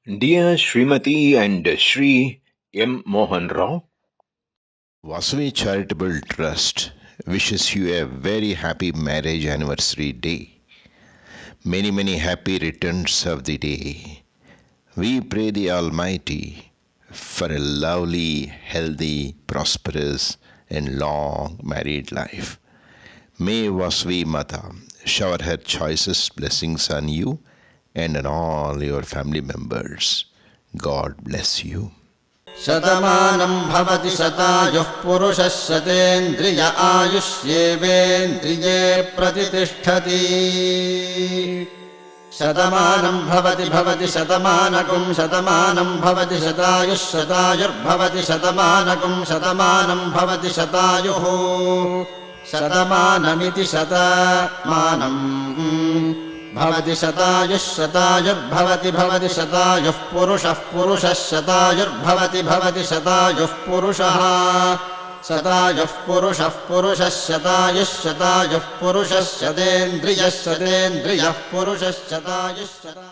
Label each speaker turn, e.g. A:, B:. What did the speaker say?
A: Dear Srimati and Shri M. Mohan Rao,
B: Vasavi Charitable Trust wishes you a very happy marriage anniversary day. Many happy returns of the day. We pray the Almighty for a lovely, healthy, prosperous, and long married life. May Vasavi Mata shower her choicest blessings on you and on all your family members. God bless you.
C: शतमानं भवति शतायुः पुरुषः शतेन्द्रिय आयुष्येवेन्द्रिये प्रतितिष्ठति शतमानं भवति शतमानकं शतमानं भवति शतायुः शतायुर्भवति शतमानकं शतमानं भवति शतायुः शतमानमिति शतमानं भवति शतायुः शतायुर्भवति शतायुः पुरुषः शतायुर्भवति शतायुः पुरुषः शतायुः पुरुषः शतायुः पुरुषः शतेन्द्रियः पुरुषः शतायुः